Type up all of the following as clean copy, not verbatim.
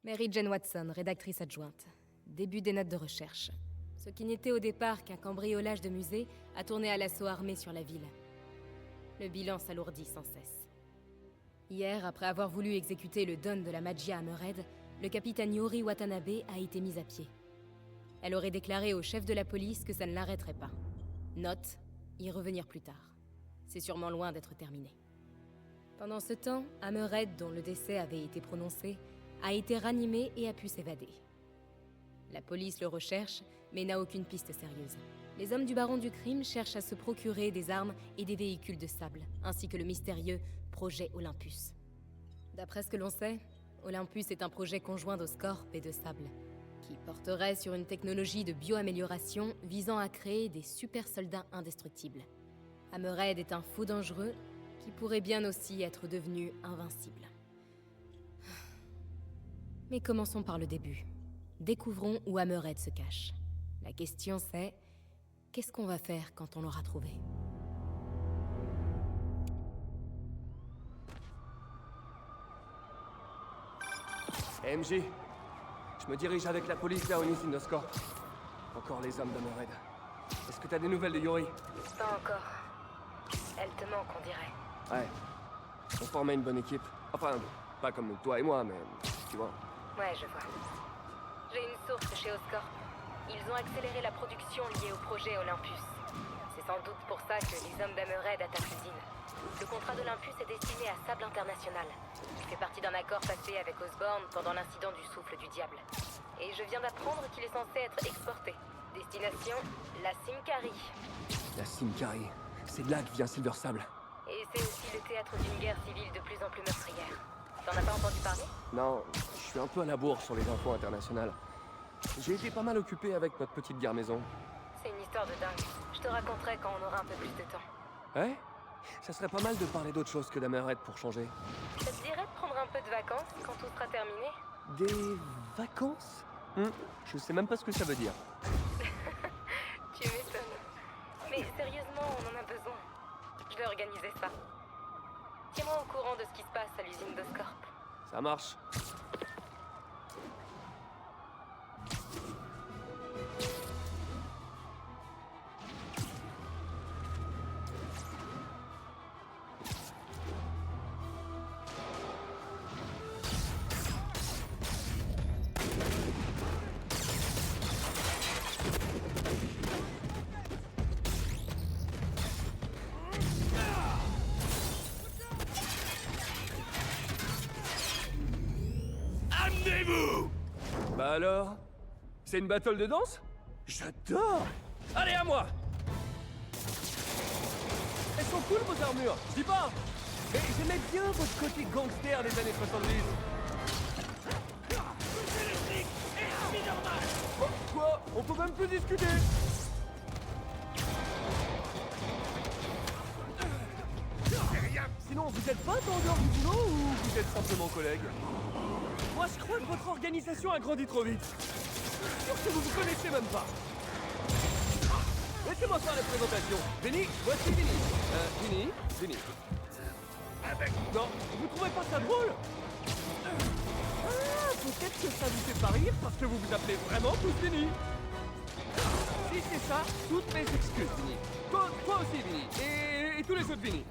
Mary Jane Watson, rédactrice adjointe. Début des notes de recherche. Ce qui n'était au départ qu'un cambriolage de musée a tourné à l'assaut armé sur la ville. Le bilan s'alourdit sans cesse. Hier, après avoir voulu exécuter le don de la Magia Hammerhead, le capitaine Yori Watanabe a été mis à pied. Elle aurait déclaré au chef de la police que ça ne l'arrêterait pas. Note, y revenir plus tard. C'est sûrement loin d'être terminé. Pendant ce temps, Hammerhead, dont le décès avait été prononcé, a été ranimé et a pu s'évader. La police le recherche, mais n'a aucune piste sérieuse. Les hommes du baron du crime cherchent à se procurer des armes et des véhicules de sable, ainsi que le mystérieux projet Olympus. D'après ce que l'on sait, Olympus est un projet conjoint d'Oscorp et de Sable, qui porterait sur une technologie de bioamélioration visant à créer des super soldats indestructibles. Hammerhead est un fou dangereux qui pourrait bien aussi être devenu invincible. Mais commençons par le début. Découvrons où Hammerhead se cache. La question c'est, qu'est-ce qu'on va faire quand on l'aura trouvé? MJ, je me dirige avec la police vers Onisin Oscorp. Encore les hommes d'Hammerhead. Est-ce que t'as des nouvelles de Yori? Pas encore. Elle te manque, on dirait. Ouais. On formait une bonne équipe. Enfin, pas comme toi et moi, mais tu vois. Ouais, je vois. J'ai une source chez Oscorp. Ils ont accéléré la production liée au projet Olympus. C'est sans doute pour ça que les hommes d'Hammerhead attaquent l'usine. Le contrat d'Olympus est destiné à Sable International. Il fait partie d'un accord passé avec Osborn pendant l'incident du souffle du diable. Et je viens d'apprendre qu'il est censé être exporté. Destination, la Simcari. La Simcari. C'est de là que vient Silver Sable. Et c'est aussi le théâtre d'une guerre civile de plus en plus meurtrière. T'en as pas entendu parler? Non, je suis un peu à la bourre sur les infos internationales. J'ai été pas mal occupé avec notre petite guerre maison. C'est une histoire de dingue. Je te raconterai quand on aura un peu plus de temps. Ouais? Ça serait pas mal de parler d'autre chose que d'Hammerhead pour changer. Ça te dirait de prendre un peu de vacances quand tout sera terminé? Des vacances? Je sais même pas ce que ça veut dire. Tu m'étonnes. Mais sérieusement, on en a besoin. Je vais organiser ça. Tiens-moi au courant de ce qui se passe à l'usine d'Oscorp. Ça marche. Amenez-vous! Bah alors? C'est une battle de danse? J'adore! Allez, à moi! Elles sont cool vos armures, je dis pas! Mais j'aimais bien votre côté gangster des années 70. Électrique et normal! Oh, quoi? On peut même plus discuter! C'est rien! Sinon, vous êtes pas en dehors du boulot ou vous êtes simplement collègues? Moi, je crois que votre organisation a grandi trop vite. Je suis sûr que vous vous connaissez même pas. Laissez-moi faire la présentation. Vinny, voici Vinny. Vinny. Avec... Non, vous trouvez pas ça drôle? Ah, peut-être que ça vous fait pas rire parce que vous vous appelez vraiment tous Vinny. Si c'est ça, toutes mes excuses, Vinny. Toi aussi, Vinny. Et tous les autres Vinny.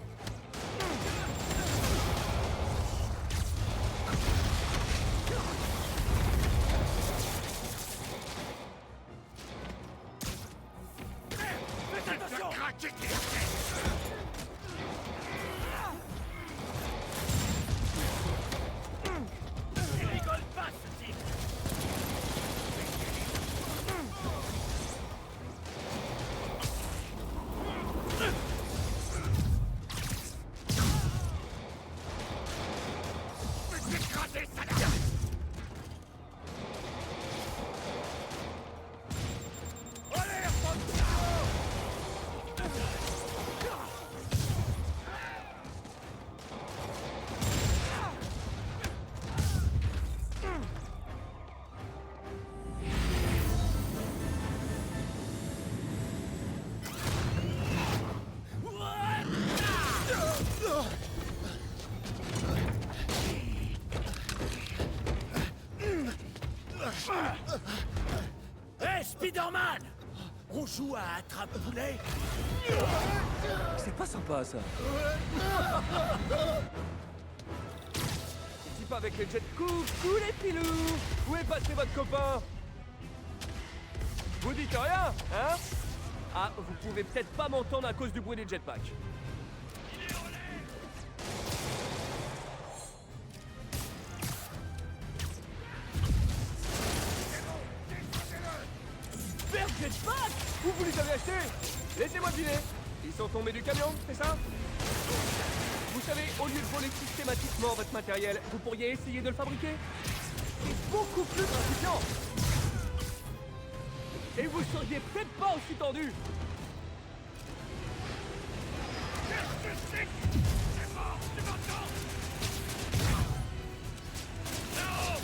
Faites attention! Craquer tes têtes! Il rigole pas, ce type! Faites écraser, salope! Allez, Hé, Spider-Man! On joue à attrape-poulet? C'est pas sympa, ça. Type avec les jet coucou les pilous! Où est passé votre copain? Vous dites rien, hein? Ah, vous pouvez peut-être pas m'entendre à cause du bruit des jetpacks. Super jetpack! Où vous les avez achetés? Laissez-moi deviner. Ils sont tombés du camion, c'est ça? Vous savez, au lieu de voler systématiquement votre matériel, vous pourriez essayer de le fabriquer? C'est beaucoup plus gratifiant! Et vous seriez peut-être pas aussi tendu! C'est mort! C'est maintenant! Non!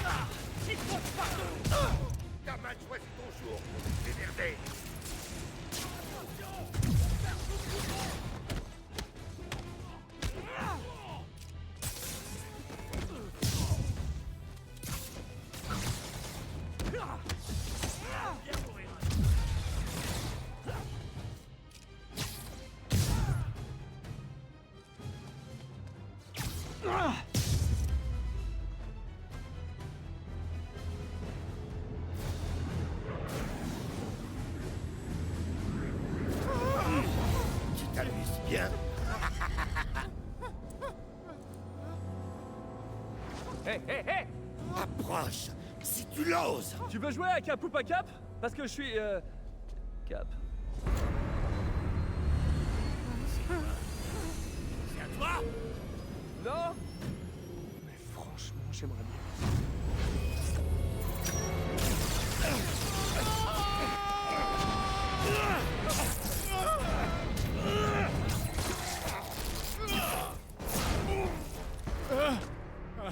Ah! Il faut partout! T'as mal choisi ton jour pour nous démerder! Tu t'amuses bien? Hé, hé, hé! Approche, si tu l'oses! Tu veux jouer à Cap ou pas Cap? Parce que je suis, Cap. C'est à toi? Non? Mais franchement, j'aimerais bien.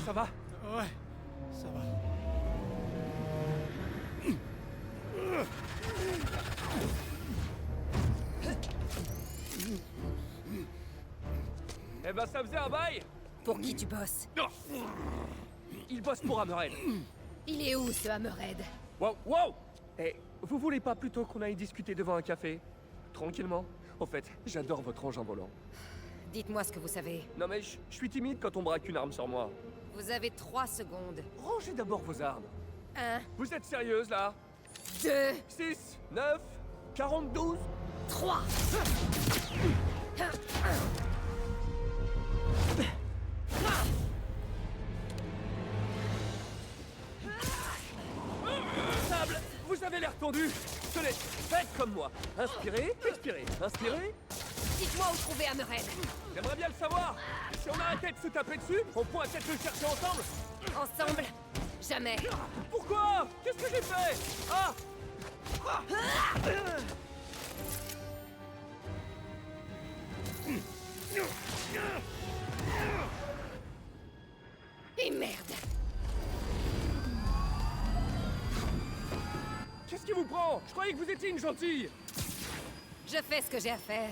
Ça va? Ouais, ça va. Eh ben, ça faisait un bail! Pour qui tu bosses? Il bosse pour Hammerhead. Il est où, ce Hammerhead? Wow, wow! Eh, vous voulez pas plutôt qu'on aille discuter devant un café? Tranquillement? En fait, j'adore votre engin volant. Dites-moi ce que vous savez. Non mais je suis timide quand on braque une arme sur moi. Vous avez 3 secondes. Rangez d'abord vos armes. 1, Vous êtes sérieuse, là? 2, 6, 9, 42. 3. Sable, vous avez l'air tendu. Tenez, faites comme moi. Inspirez, expirez. Inspirez. Dites-moi où trouver Hammerhead. J'aimerais bien le savoir. Si on arrêtait de se taper dessus, on pourrait peut-être le chercher ensemble. Ensemble? Jamais. Pourquoi? Qu'est-ce que j'ai fait? Ah! Et merde. Qu'est-ce qui vous prend? Je croyais que vous étiez une gentille. Je fais ce que j'ai à faire.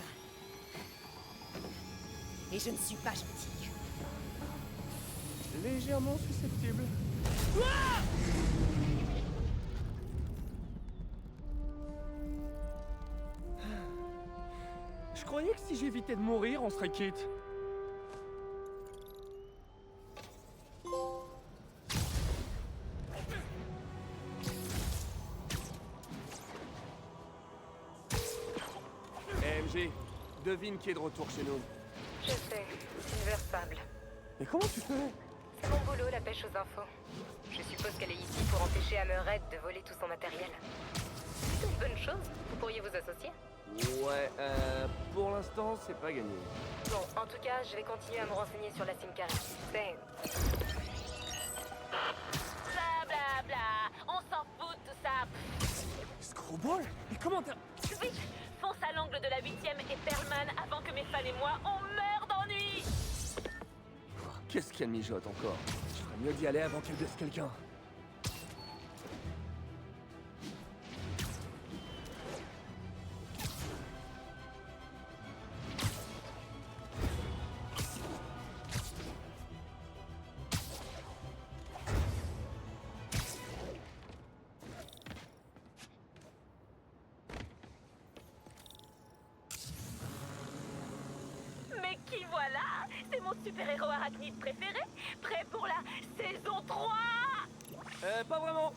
Et je ne suis pas gentille. Légèrement susceptible. Je croyais que si j'évitais de mourir, on serait quitte. MJ, devine qui est de retour chez nous. Je sais, inversable. Mais comment tu fais? C'est mon boulot, la pêche aux infos. Je suppose qu'elle est ici pour empêcher Hammerhead de voler tout son matériel. C'est une bonne chose. Vous pourriez vous associer? Ouais, pour l'instant, c'est pas gagné. Bon, en tout cas, je vais continuer à me renseigner sur la Simcari. C'est... Bla bla bla, on s'en fout de tout ça. Screwball? Mais comment t'as... Vite, fonce à l'angle de la 8ème et Perlman avant que mes fans et moi on meure d'ennui. Qu'est-ce qu'elle mijote encore? Je ferais mieux d'y aller avant qu'elle blesse quelqu'un. Qui voilà? C'est mon super-héros arachnide préféré, prêt pour la saison 3! Pas vraiment.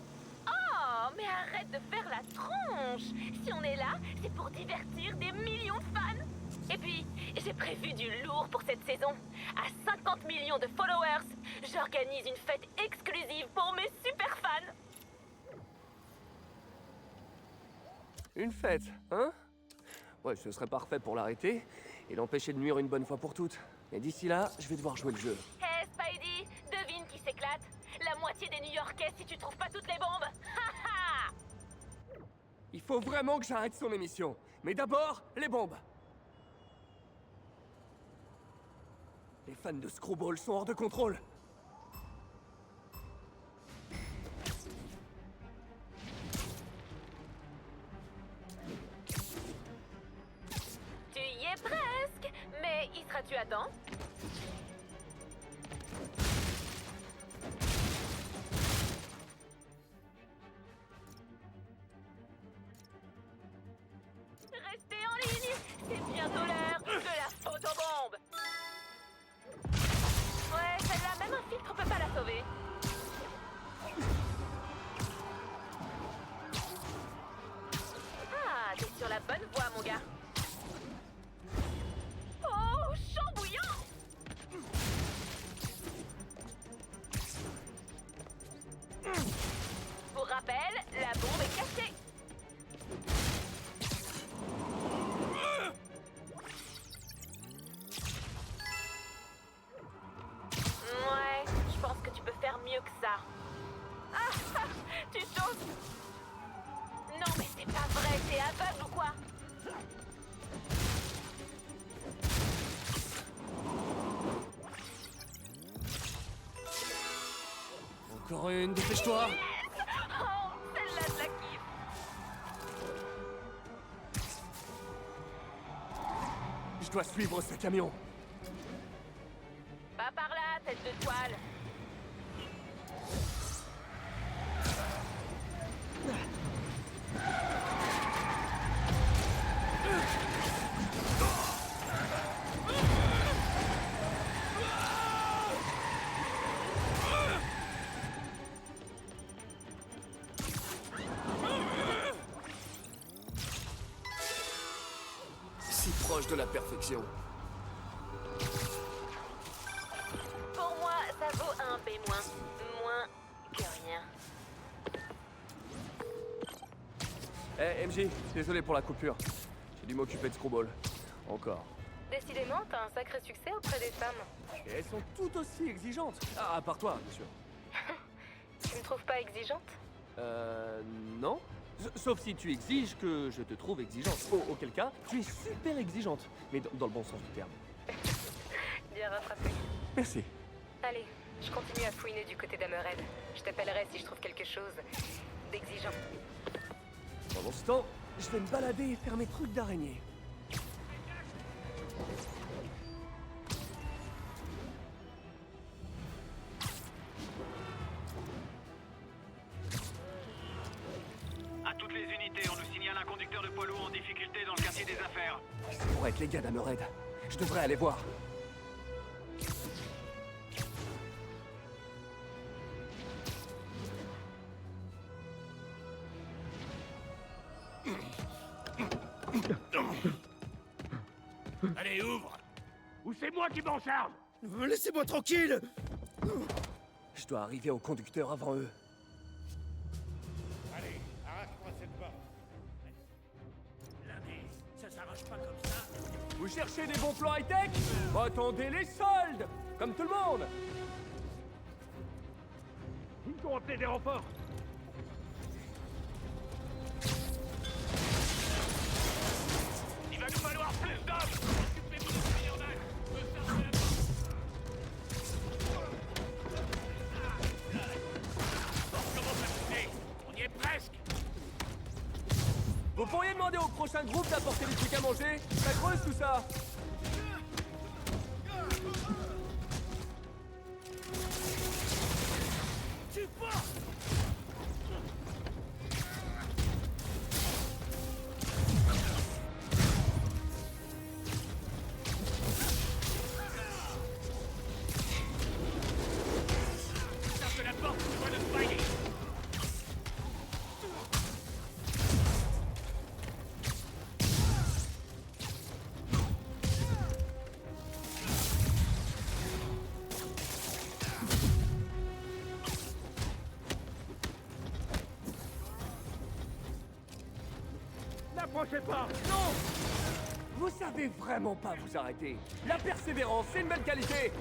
Oh, mais arrête de faire la tronche! Si on est là, c'est pour divertir des millions de fans! Et puis, j'ai prévu du lourd pour cette saison. À 50 millions de followers, j'organise une fête exclusive pour mes super fans! Une fête, hein? Ouais, ce serait parfait pour l'arrêter et l'empêcher de nuire une bonne fois pour toutes. Mais d'ici là, je vais devoir jouer le jeu. Hé, Spidey, devine qui s'éclate? La moitié des New-Yorkais si tu trouves pas toutes les bombes! Ha ha! Il faut vraiment que j'arrête son émission. Mais d'abord, les bombes. Les fans de Screwball sont hors de contrôle. Tu y es presque! Mais y seras-tu à temps? Restez en ligne! C'est bientôt l'heure de la photobombe! Ouais, celle-là, même un filtre peut pas la sauver. Ah, t'es sur la bonne voie, mon gars. Oh, chambouillant! Pour rappel, la bombe est cachée. Ouais, je pense que tu peux faire mieux que ça. Ah, tu chantes. Non, mais c'est pas vrai, t'es aveugle ou quoi? Encore une, dépêche-toi. Oh, celle-là, je la kiffe. Je dois suivre ce camion. Pas par là, tête de toile. Si proche de la perfection. Pour moi, ça vaut un B-. Moins que rien. MJ, désolé pour la coupure. J'ai dû m'occuper de Screwball. Encore. Décidément, t'as un sacré succès auprès des femmes. Et elles sont tout aussi exigeantes. Ah, à part toi, bien sûr. Tu me trouves pas exigeante? Non. Sauf si tu exiges que je te trouve exigeante. Auquel cas, tu es super exigeante. Mais dans le bon sens du terme. Bien rattrapé. Merci. Allez, je continue à fouiner du côté d'Hammerhead. Je t'appellerai si je trouve quelque chose d'exigeant. Pendant ce temps, je vais me balader et faire mes trucs d'araignée. À toutes les unités, on nous signale un conducteur de poids lourd en difficulté dans le quartier des affaires. Ça pourrait être les gars d'Hammerhead. Je devrais aller voir. Allez, ouvre! Ou c'est moi qui m'en charge! Laissez-moi tranquille! Je dois arriver au conducteur avant eux. Allez, arrache-moi cette porte. Là, mais ça s'arrache pas comme ça. Vous cherchez des bons plans high-tech? Attendez les soldes! Comme tout le monde! Il faut appeler des renforts. Il va nous falloir plus d'hommes! Occupez-vous de ce millionnage! Je veux fermer la porte. On commence à tourner. On y est presque. Vous pourriez demander au prochain groupe d'apporter des trucs à manger? Ça creuse tout ça! Tu pars! approchez pas! Non! Vous savez vraiment pas vous arrêter. La persévérance, c'est une belle qualité.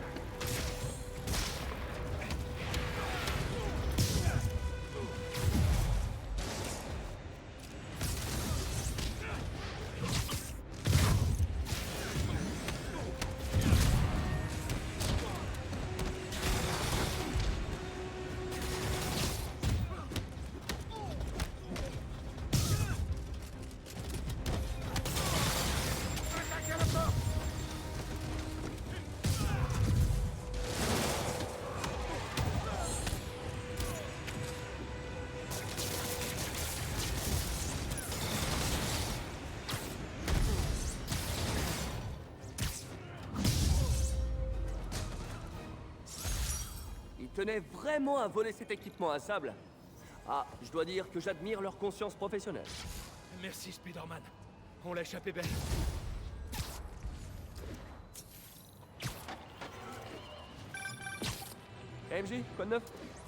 Attaquez la porte! Ils tenaient vraiment à voler cet équipement à sable. Ah, je dois dire que j'admire leur conscience professionnelle. Merci, Spider-Man. On l'a échappé belle. KMJ, quoi de neuf?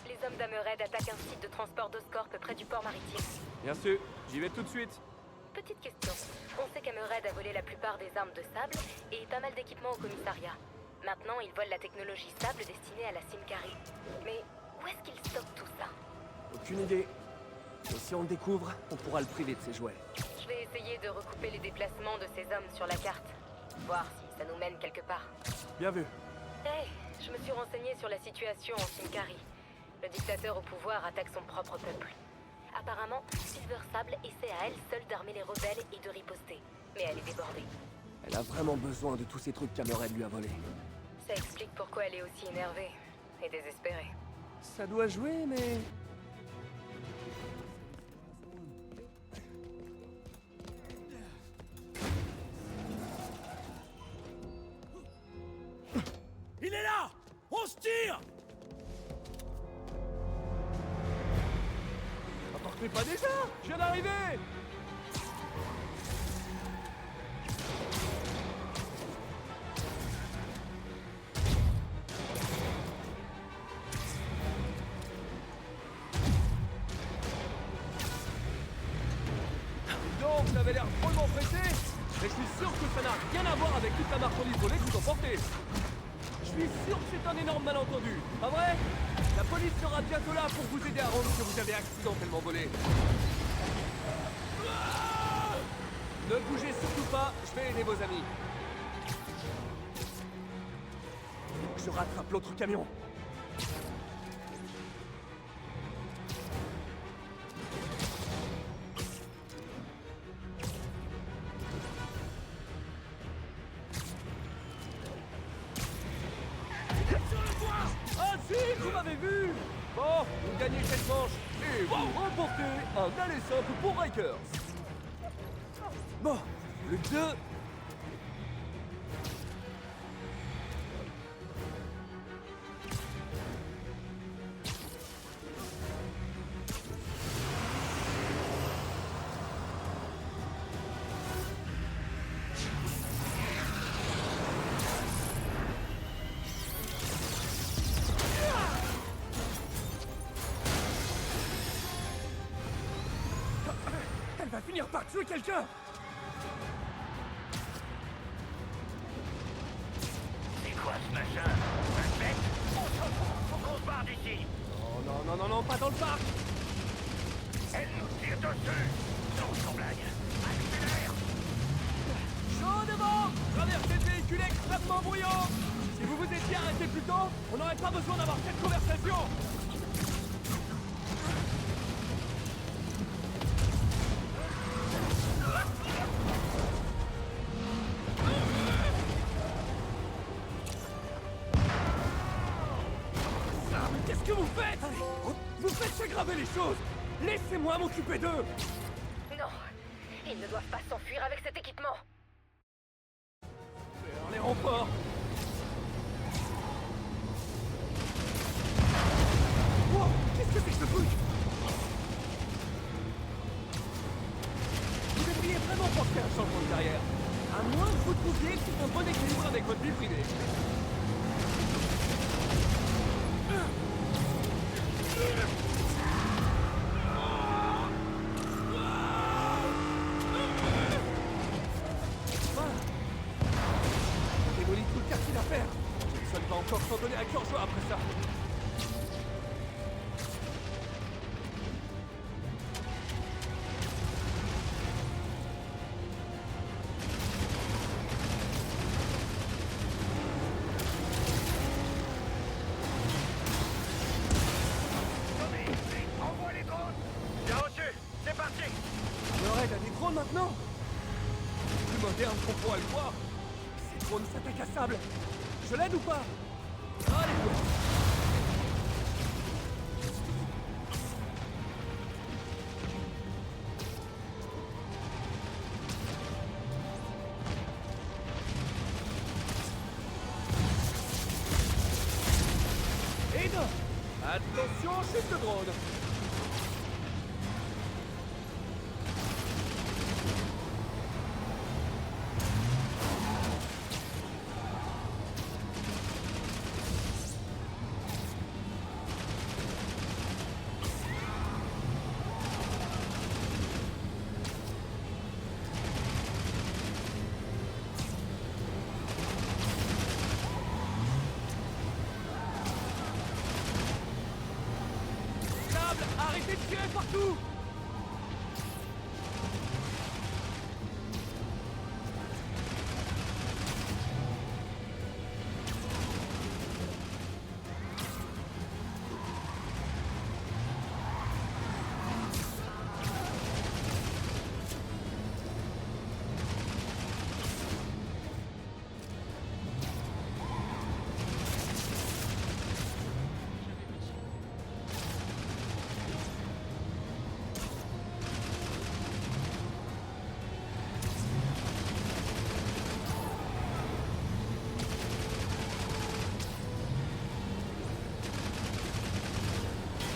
Les hommes d'Hammerhead attaquent un site de transport d'Oscorp près du port maritime. Bien sûr, j'y vais tout de suite. Petite question. On sait qu'Hammerhead a volé la plupart des armes de sable et pas mal d'équipements au commissariat. Maintenant, ils volent la technologie sable destinée à la Symkarie. Mais où est-ce qu'ils stockent tout ça? Aucune idée. Et si on le découvre, on pourra le priver de ses jouets. Je vais essayer de recouper les déplacements de ces hommes sur la carte. Voir si ça nous mène quelque part. Bien vu. Hey, je me suis renseigné sur la situation en Symkarie. Le dictateur au pouvoir attaque son propre peuple. Apparemment, Silver Sable essaie à elle seule d'armer les rebelles et de riposter. Mais elle est débordée. Elle a vraiment besoin de tous ces trucs qu'Hammerhead lui a volés. Ça explique pourquoi elle est aussi énervée et désespérée. Ça doit jouer, mais... Il est là! On se tire! Partez pas déjà! Je viens d'arriver! Donc, vous avez l'air drôlement pressé, mais je suis sûr que ça n'a rien à voir avec toute la marchandise volée que vous emportez. Je suis sûr que c'est un énorme malentendu, pas vrai? La police sera bientôt là pour vous aider à rendre ce que vous avez accidentellement volé. Ne bougez surtout pas, je vais aider vos amis. Je rattrape l'autre camion. Ah si, vous m'avez vu! Bon, vous gagnez cette manche et vous remportez un aller simple pour Rikers. Bon, le 2... Elle va finir par tuer quelqu'un! C'est quoi ce machin? Un bête? On s'en fout, faut qu'on se barre d'ici! Non, pas dans le parc! Elle nous tire dessus! Non, sans blague! Accélère! Chaud devant! Traversez le véhicule extrêmement bruyant! Si vous vous étiez arrêté plus tôt, on n'aurait pas besoin d'avoir cette conversation! Qu'est-ce que vous faites? Vous faites s'aggraver les choses! Laissez-moi m'occuper d'eux! Non, ils ne doivent pas s'enfuir avec cet équipement. Vers les renforts! Wow, qu'est-ce que c'est que ce truc? Vous devriez vraiment penser à un changement de carrière. À moins que vous trouviez que c'est un bon équilibre avec votre vie privée. faire. Jason va encore s'en donner à cœur joie après ça. Tommy, vite, envoie les drones. Bien reçu, c'est parti. Le raid a des drones maintenant. Plus moderne qu'on pourra le voir. Ces drones s'attaquent à Sable. Je l'aide ou pas? Allez, ouais. Aide! Attention, chute de drone. Sable, arrêtez de tirer partout!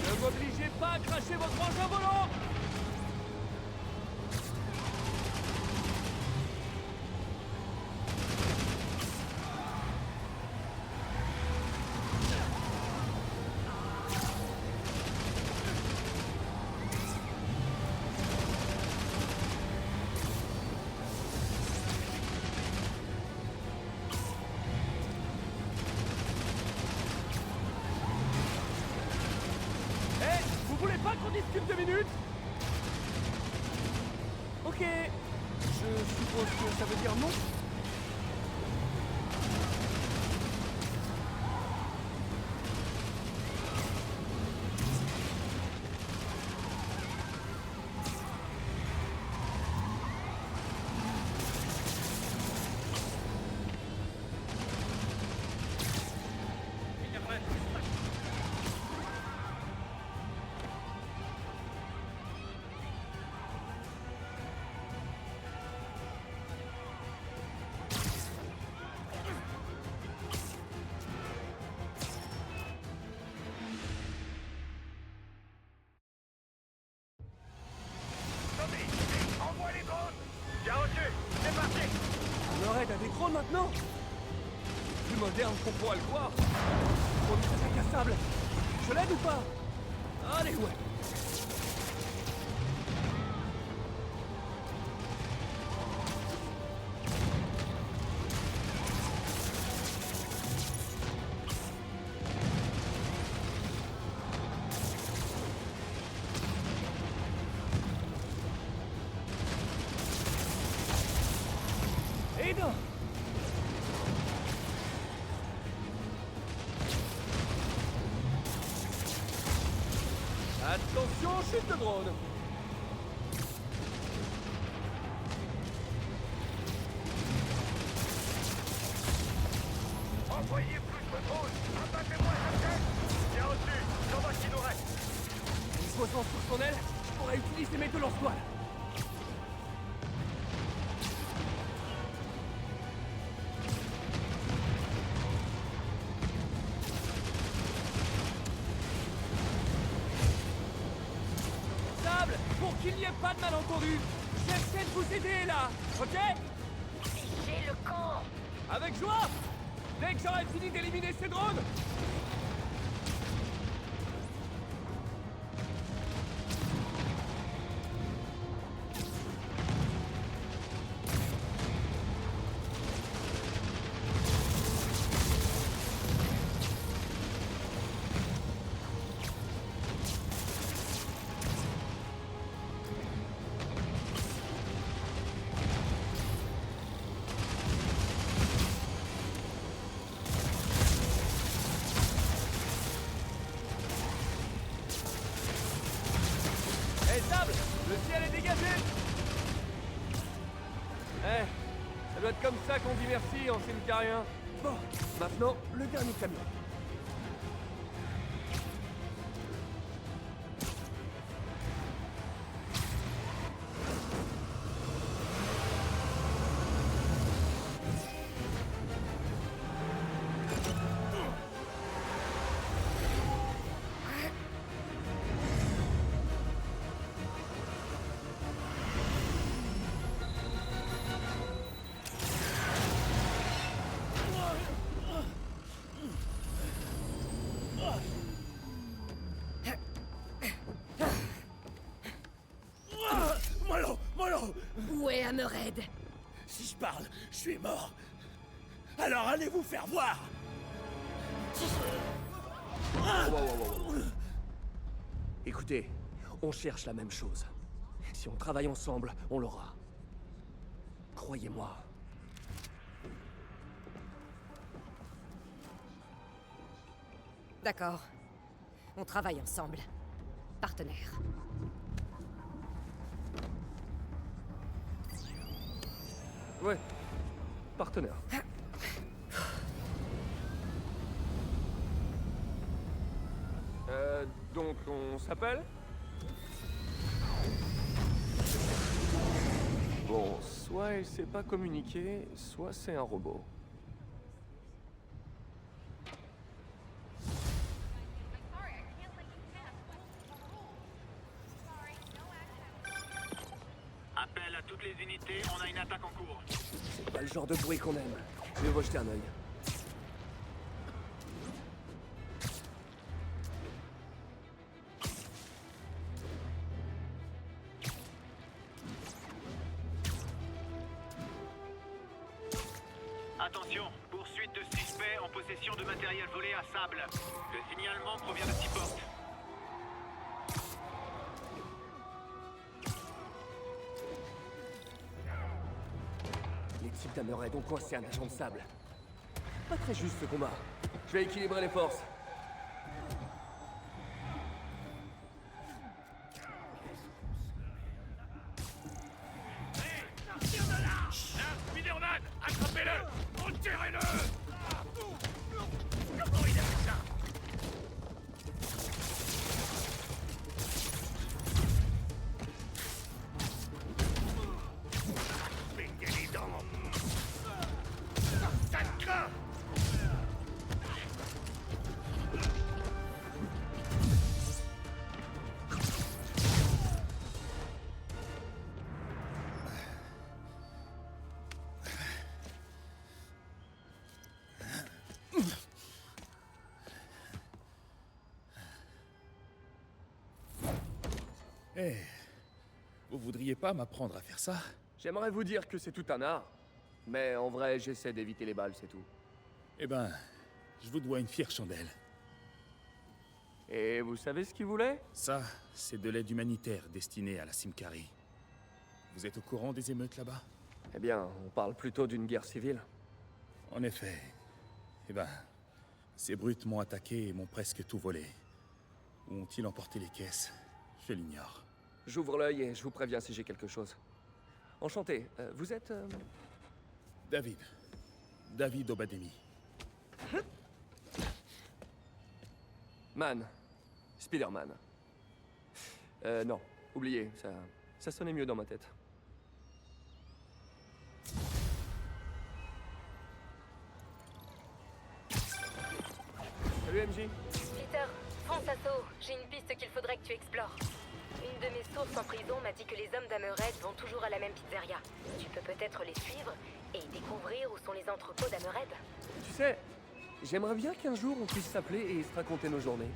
Ne m'obligez pas à cracher votre engin volant! Eh, vous voulez pas qu'on discute 2 minutes? Ok. Je suppose que ça veut dire non? Tommy, vite, envoie les drones. Bien reçu, c'est parti. Le raid a des drones maintenant? Plus moderne qu'on pourra le voir. Drone s'attaque à Sable. Je l'aide ou pas? Allez, ouais. Aide! Attention, chute de drone! Envoyez plus de drones. Abattez-moi cette tête. Bien reçu, j'envoie ce qui nous reste. Posant sur son aile, je pourrais utiliser mes 2 lance-toiles. Sable, pour qu'il n'y ait pas de malentendu, j'essaie de vous aider là, ok? J'ai le camp. Avec joie! Dès que j'aurai fini d'éliminer ces drones! ciel est dégagé! Eh, ça doit être comme ça qu'on dit merci en cimcarien. Bon, maintenant, le dernier camion. Mollo! Où est Hammerhead? Si je parle, je suis mort. Alors allez vous faire voir. Écoutez, on cherche la même chose. Si on travaille ensemble, on l'aura. Croyez-moi. D'accord. On travaille ensemble. Partenaires. Ouais, partenaire. Donc on s'appelle? Bon, soit elle sait pas communiquer, soit c'est un robot. Appel à toutes les unités, on a une attaque en cours. C'est pas le genre de bruit qu'on aime. Je vais rejeter un œil. Attention, poursuite de suspect en possession de matériel volé à Sable. Le signalement provient de Seaport. Les types d'Hammerhead ont coincé un agent de Sable. Pas très juste ce combat. Je vais équilibrer les forces. Spider-Man, attrapez-le! Enterrez-le! Comment il a fait ça? Peignez les dents! Ça te craint! Eh, vous voudriez pas m'apprendre à faire ça? J'aimerais vous dire que c'est tout un art. Mais en vrai, j'essaie d'éviter les balles, c'est tout. Eh ben, je vous dois une fière chandelle. Et vous savez ce qu'il voulait? Ça, c'est de l'aide humanitaire destinée à la Symkarie. Vous êtes au courant des émeutes là-bas? Eh bien, on parle plutôt d'une guerre civile. En effet. Eh ben, ces brutes m'ont attaqué et m'ont presque tout volé. Où ont-ils emporté les caisses? Je l'ignore. J'ouvre l'œil et je vous préviens si j'ai quelque chose. Enchanté. Vous êtes... David. David Obademi. Man. Spider-Man. Non. Oubliez, ça sonnait mieux dans ma tête. Salut MJ. Peter, fonce à saut. J'ai une piste qu'il faudrait que tu explores. Une de mes sources en prison m'a dit que les hommes d'Hammerhead vont toujours à la même pizzeria. Tu peux peut-être les suivre et découvrir où sont les entrepôts d'Hammerhead. Tu sais, j'aimerais bien qu'un jour on puisse s'appeler et se raconter nos journées.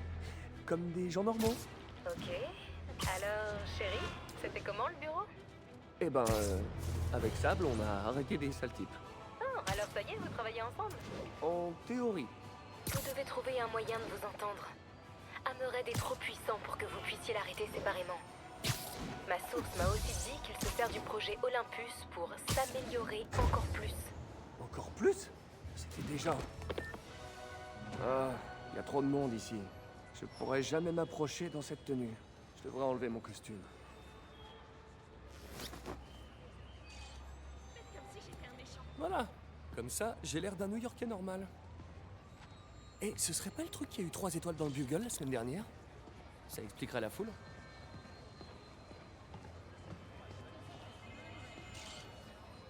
Comme des gens normaux. Ok. Alors, chérie, c'était comment le bureau? Eh ben, avec Sable, on a arrêté des sales types. Ah, alors ça y est, vous travaillez ensemble? En théorie. Vous devez trouver un moyen de vous entendre. Hammerhead est trop puissant pour que vous puissiez l'arrêter séparément. Ma source m'a aussi dit qu'il se sert du projet Olympus pour s'améliorer encore plus. Encore plus? C'était déjà... Ah, il y a trop de monde ici. Je pourrais jamais m'approcher dans cette tenue. Je devrais enlever mon costume. Voilà. Comme ça, j'ai l'air d'un New-Yorkais normal. Et ce serait pas le truc qui a eu 3 étoiles dans le Bugle la semaine dernière? Ça expliquerait la foule.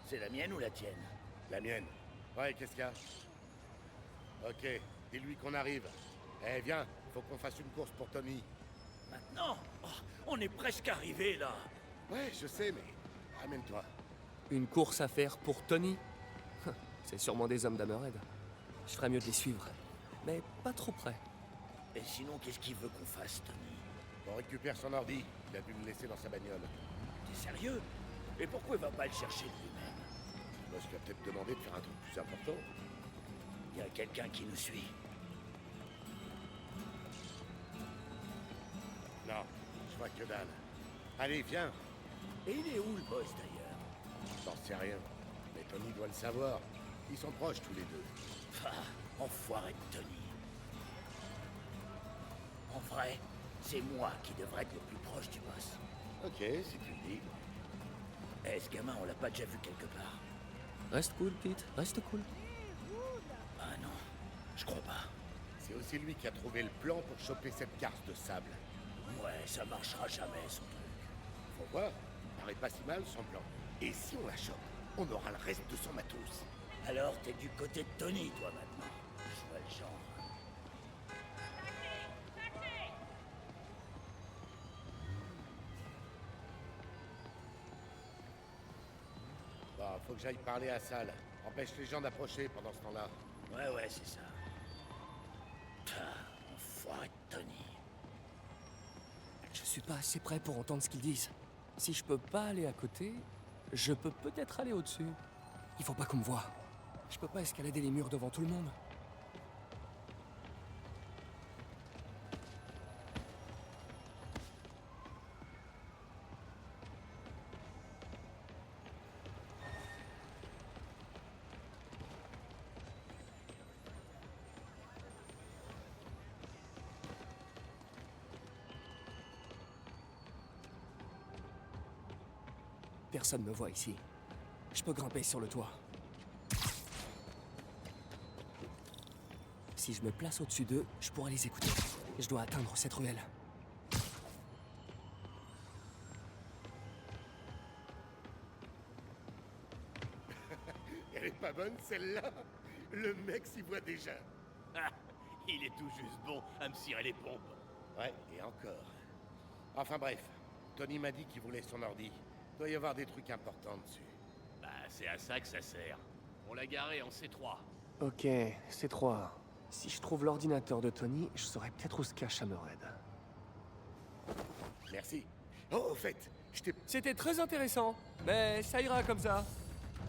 C'est la mienne ou la tienne? La mienne. Ouais, qu'est-ce qu'il y a? Ok, dis-lui qu'on arrive. Eh, viens, faut qu'on fasse une course pour Tony. Maintenant? Oh, on est presque arrivé là. Ouais, je sais, mais... Amène-toi. Une course à faire pour Tony? C'est sûrement des hommes d'Hammerhead. Je ferais mieux de les suivre. Mais pas trop près. Et sinon, qu'est-ce qu'il veut qu'on fasse, Tony? On récupère son ordi. Il a dû le laisser dans sa bagnole. T'es sérieux? Et pourquoi il va pas le chercher lui-même? Parce qu'il va peut-être demander de faire un truc plus important. Il y a quelqu'un qui nous suit. Non, je vois que dalle. Allez, viens. Et il est où le boss d'ailleurs? J'en sais rien. Mais Tony doit le savoir. Ils sont proches tous les deux. Ah, enfoiré de Tony. En vrai, c'est moi qui devrais être le plus proche du boss. Ok, si tu le dis. Eh, ce gamin, on l'a pas déjà vu quelque part? Reste cool, Pete. Reste cool. Ah non, je crois pas. C'est aussi lui qui a trouvé le plan pour choper cette garce de sable. Ouais, ça marchera jamais, son truc. Faut voir. Paraît pas si mal son plan. Et si on la chope, on aura le reste de son matos. Alors, t'es du côté de Tony, toi, maintenant. Je vois le genre. Bon, faut que j'aille parler à Sal. Empêche les gens d'approcher pendant ce temps-là. Ouais, c'est ça. Enfoiré de Tony. Je suis pas assez près pour entendre ce qu'ils disent. Si je peux pas aller à côté, je peux peut-être aller au-dessus. Il faut pas qu'on me voie. Je peux pas escalader les murs devant tout le monde. Personne me voit ici. Je peux grimper sur le toit. Si je me place au-dessus d'eux, je pourrais les écouter. Je dois atteindre cette ruelle. Elle est pas bonne, celle-là. Le mec s'y voit déjà. Ah, il est tout juste bon à me cirer les pompes. Ouais, et encore. Enfin bref, Tony m'a dit qu'il voulait son ordi. Doit y avoir des trucs importants dessus. Bah, c'est à ça que ça sert. On l'a garé en C3. Ok, c'est 3. Si je trouve l'ordinateur de Tony, je saurais peut-être où se cache Hammerhead. Merci. Oh, au fait, je t'ai... C'était très intéressant, mais ça ira comme ça.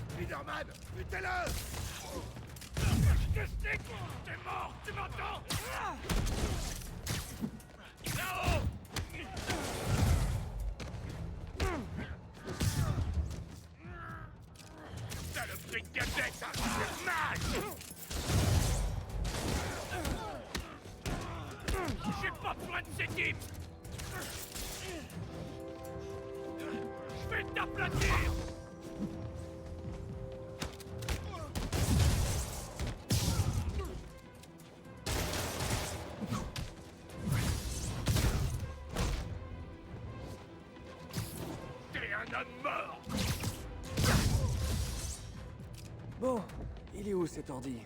Spider-Man, butez-le! Qu'est-ce que c'est? T'es mort, tu m'entends? Là-haut! Saloperie de gadget, ça infernal! J'ai pas besoin de ces types! Je vais t'aplatir! T'es un homme mort! Bon, il est où cet ordi?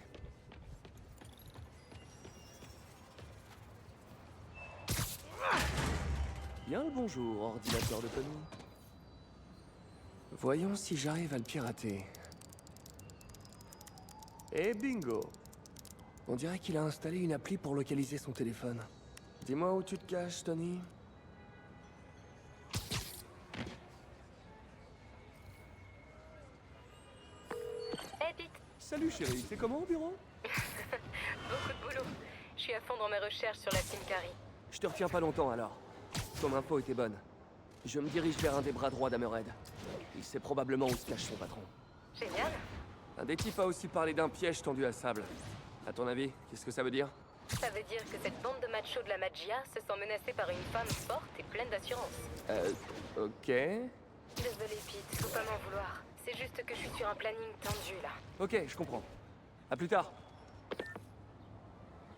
Bien le bonjour, ordinateur de Tony. Voyons si j'arrive à le pirater. Et bingo! On dirait qu'il a installé une appli pour localiser son téléphone. Dis-moi où tu te caches, Tony. Hey Pete, Salut chérie, c'est comment au bureau? Beaucoup de boulot. Je suis à fond dans mes recherches sur la Team Carrie. Je te retiens pas longtemps alors. Ton info était bonne. Je me dirige vers un des bras droits d'Hammerhead. Il sait probablement où se cache son patron. Génial. Un des types a aussi parlé d'un piège tendu à Sable. À ton avis, qu'est-ce que ça veut dire? Ça veut dire que cette bande de machos de la Magia se sent menacée par une femme forte et pleine d'assurance. Ok. Désolé Pete, faut pas m'en vouloir. C'est juste que je suis sur un planning tendu, là. Ok, je comprends. À plus tard.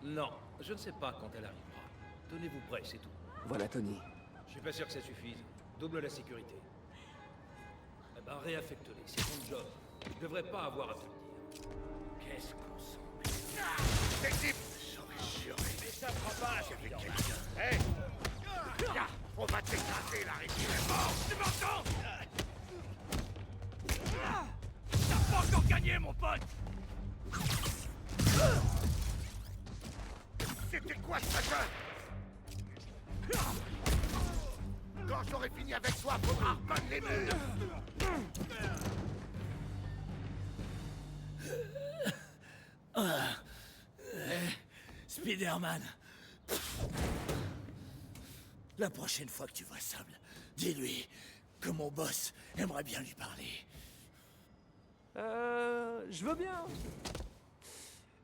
Non, je ne sais pas quand elle arrivera. Tenez-vous prêts, c'est tout. Voilà, Tony. Je suis pas sûr que ça suffise. Double la sécurité. Eh ben, réaffecte-les, c'est ton job. Je devrais pas avoir à te le dire. Qu'est-ce qu'on s'en... Ces types, j'aurais juré. Mais ça fera pas, J'ai vu quelqu'un. Hé Viens, on va t'écraser, la rivière est morte. Tu m'entends? T'as pas encore gagné, mon pote! C'était quoi ce jeu? Quand j'aurai fini avec toi, faudra repeindre les murs. Spider-Man. La prochaine fois que tu vois Sable, dis-lui que mon boss aimerait bien lui parler. Je veux bien.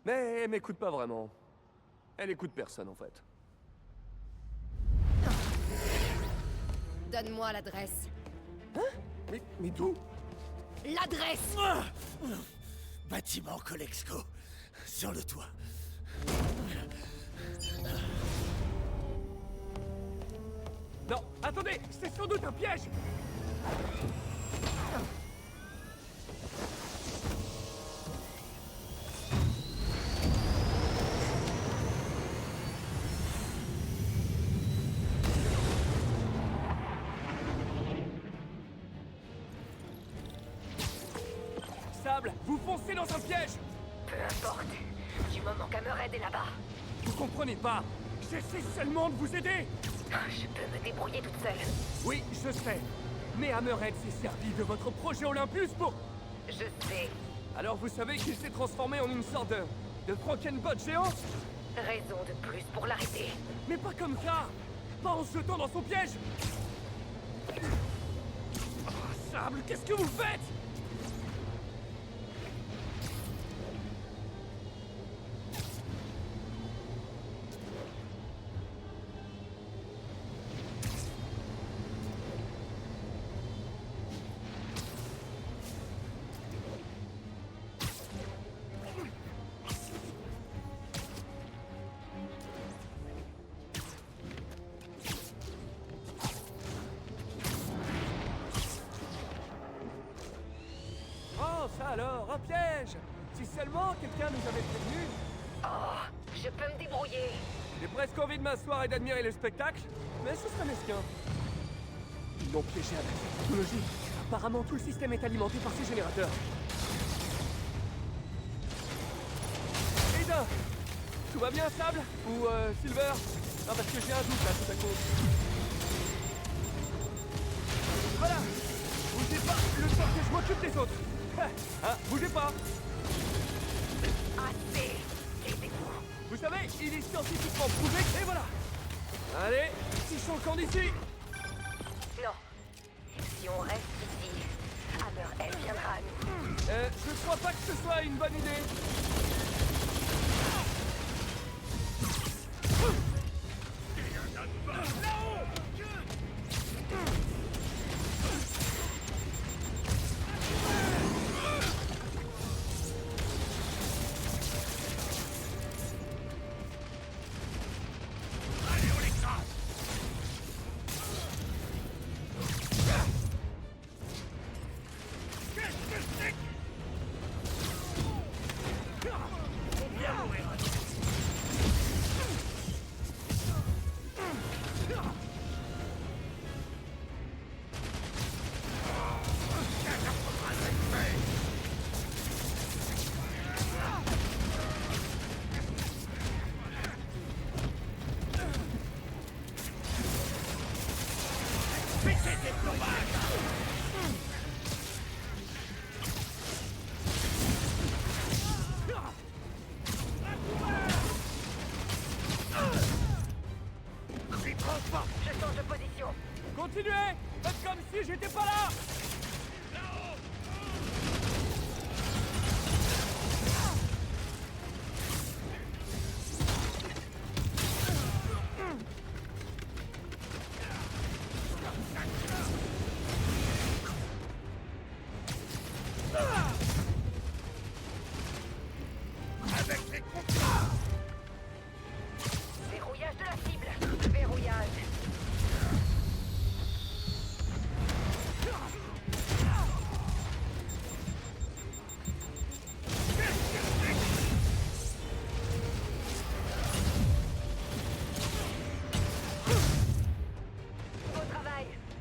Mais elle m'écoute pas vraiment. Elle écoute personne, en fait. Donne-moi l'adresse. Mais d'où? L'adresse! Bâtiment Colexco, sur le toit. Non, attendez! C'est sans doute un piège! Sable, vous foncez dans un piège! Peu importe. Du moment qu'Hammerhead est là-bas, Vous comprenez pas? J'essaie seulement de vous aider! je peux me débrouiller toute seule. Oui, je sais. Mais Hammerhead s'est servi de votre projet Olympus pour... Je sais. Alors vous savez qu'il s'est transformé en une sorte de Frankenbot géant? Raison de plus pour l'arrêter. Mais pas comme ça! Pas en se jetant dans son piège! Oh, Sable, qu'est-ce que vous faites? Oh, ça alors, un piège! Si seulement quelqu'un nous avait prévenu. Oh, je peux me débrouiller. J'ai presque envie de m'asseoir et d'admirer le spectacle, mais ce serait mesquin. Ils l'ont piégé avec cette technologie. Apparemment, tout le système est alimenté par ces générateurs. Ada! Tout va bien, Sable? Ou, Silver? Non, parce que j'ai un doute, là, tout à coup. Voilà! Bougez pas, le temps que je m'occupe des autres! Hein, bougez pas! Assez. Taisez-vous. Vous savez, il est scientifiquement prouvé que... Et voilà! Allez, fichons le camp d'ici! Non. Si on reste ici, Hammerhead viendra à nous. Je crois pas que ce soit une bonne idée. Allez, on l'écrase! Qu'est-ce que c'est que... Faut bien mourir. Fixez tes plombages! Je change de position. Continuez! Faites comme si j'étais pas là!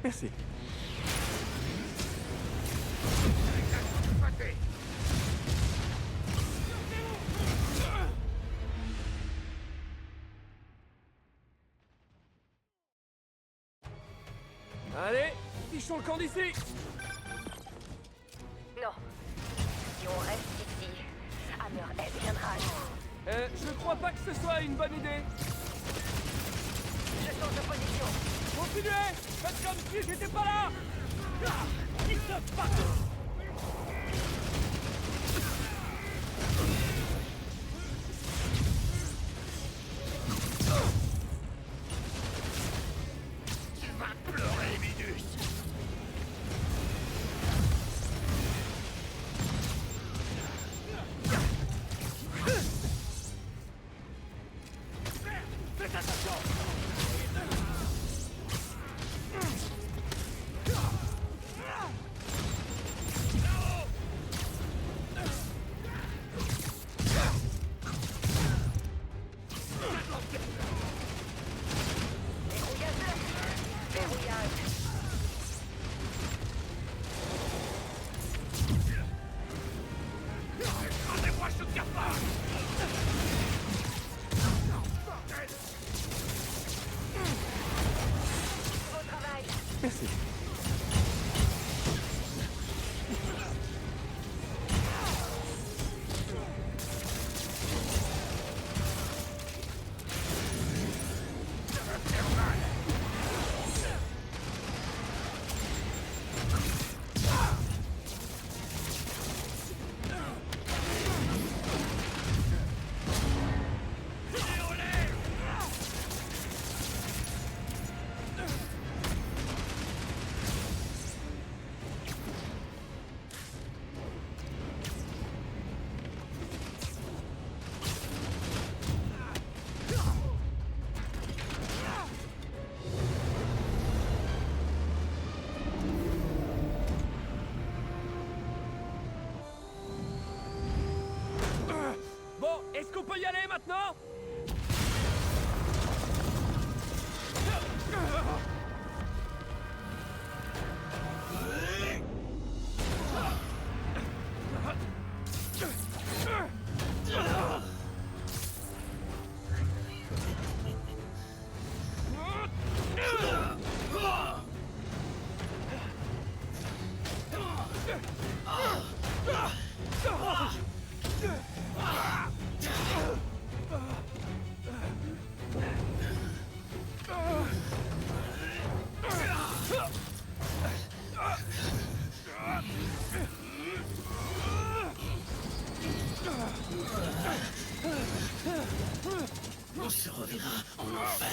Merci. Allez, fichons le camp d'ici. Non. Si on reste ici, Hammerhead viendra à nous. Je crois pas que ce soit une bonne idée. Je change de position. Continuez. Faites comme si j'étais pas là. Il se passe. Tu vas pleurer, Minus. Faites attention. Verrouillage. Rendez-moi ce cafard. Beau travail. Merci. Bon, est-ce qu'on peut y aller maintenant? On se reverra en enfer.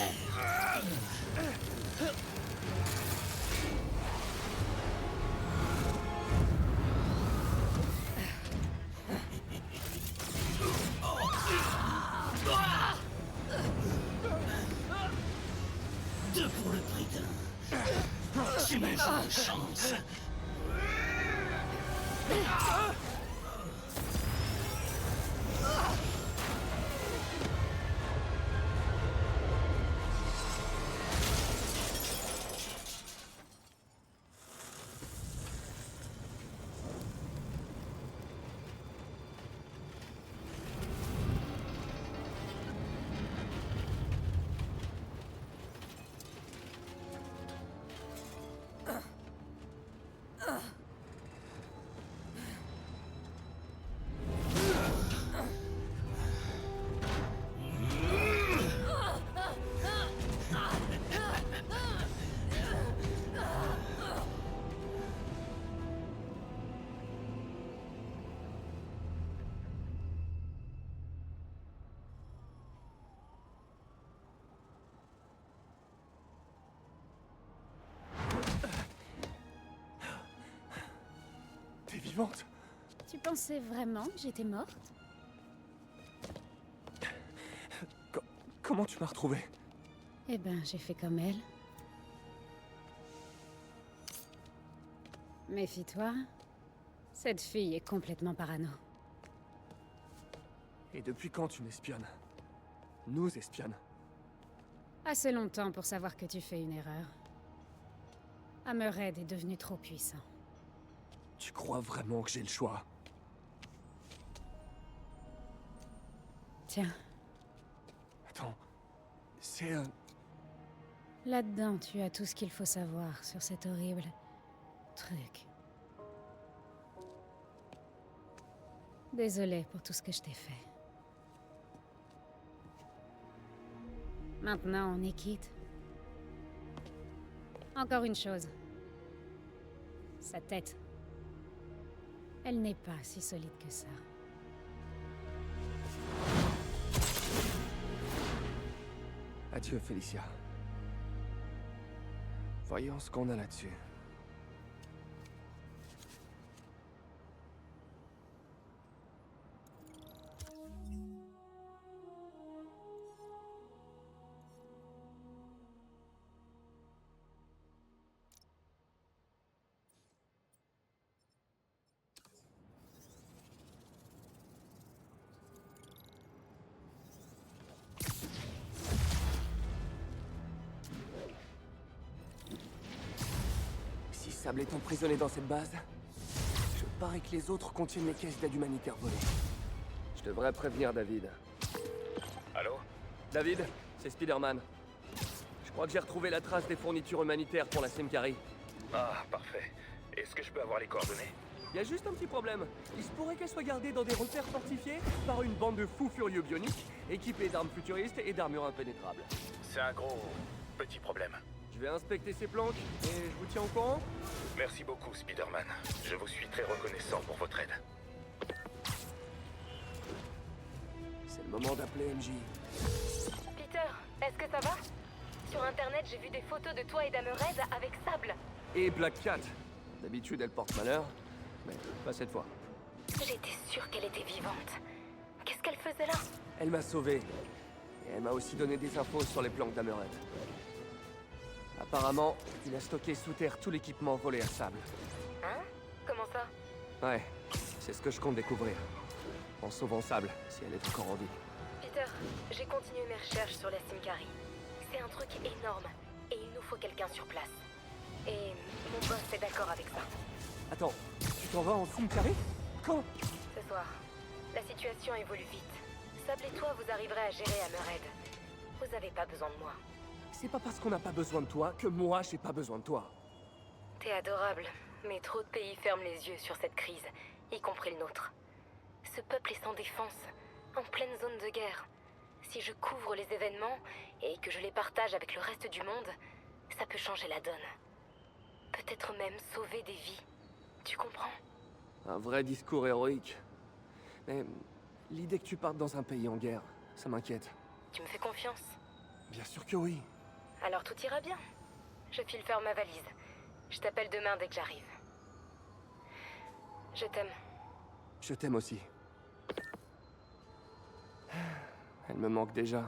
Deux pour le prix d'un. C'est même pas une chance. T'es vivante? Tu pensais vraiment que j'étais morte? Comment tu m'as retrouvée? Eh ben, j'ai fait comme elle. Méfie-toi. Cette fille est complètement parano. Et depuis quand tu m'espionnes? Nous espionnes. Assez longtemps pour savoir que tu fais une erreur. Hammerhead est devenu trop puissant. Tu crois vraiment que j'ai le choix? Tiens, Attends, c'est un... là-dedans, tu as tout ce qu'il faut savoir sur cet horrible truc. Désolée pour tout ce que je t'ai fait. Maintenant, on est quitte. Encore une chose. Sa tête. Elle n'est pas si solide que ça. Adieu, Felicia. Voyons ce qu'on a là-dessus. Si Sable est emprisonné dans cette base, je parie que les autres contiennent les caisses d'aide humanitaire volées. Je devrais prévenir David. Allô? David, c'est Spider-Man. Je crois que j'ai retrouvé la trace des fournitures humanitaires pour la Simcari. Ah, parfait. Est-ce que je peux avoir les coordonnées? Il y a juste un petit problème. Il se pourrait qu'elle soit gardée dans des repères fortifiés par une bande de fous furieux bioniques, équipés d'armes futuristes et d'armures impénétrables. C'est un gros... petit problème. Je vais inspecter ces planques et je vous tiens au courant. Merci beaucoup, Spider-Man. Je vous suis très reconnaissant pour votre aide. C'est le moment d'appeler MJ. Peter, est-ce que ça va? Sur Internet, j'ai vu des photos de toi et d'Hammerhead avec Sable. Et Black Cat. D'habitude, elle porte malheur, mais pas cette fois. J'étais sûre qu'elle était vivante. Qu'est-ce qu'elle faisait là? Elle m'a sauvé. Et elle m'a aussi donné des infos sur les planques d'Hammerhead. Apparemment, il a stocké sous terre tout l'équipement volé à Sable. Hein? Comment ça? Ouais, c'est ce que je compte découvrir. En sauvant Sable, si elle est encore en vie. Peter, j'ai continué mes recherches sur la Simcari. C'est un truc énorme, et il nous faut quelqu'un sur place. Et mon boss est d'accord avec ça. Attends, tu t'en vas en Simcari? Quand? Ce soir, la situation évolue vite. Sable et toi, vous arriverez à gérer Hammerhead. Vous avez pas besoin de moi. C'est pas parce qu'on n'a pas besoin de toi que moi j'ai pas besoin de toi. T'es adorable, mais trop de pays ferment les yeux sur cette crise, y compris le nôtre. Ce peuple est sans défense, en pleine zone de guerre. Si je couvre les événements et que je les partage avec le reste du monde, ça peut changer la donne. Peut-être même sauver des vies. Tu comprends? Un vrai discours héroïque. Mais l'idée que tu partes dans un pays en guerre, ça m'inquiète. Tu me fais confiance? Bien sûr que oui. Alors tout ira bien. Je file faire ma valise. Je t'appelle demain dès que j'arrive. Je t'aime. Je t'aime aussi. Elle me manque déjà.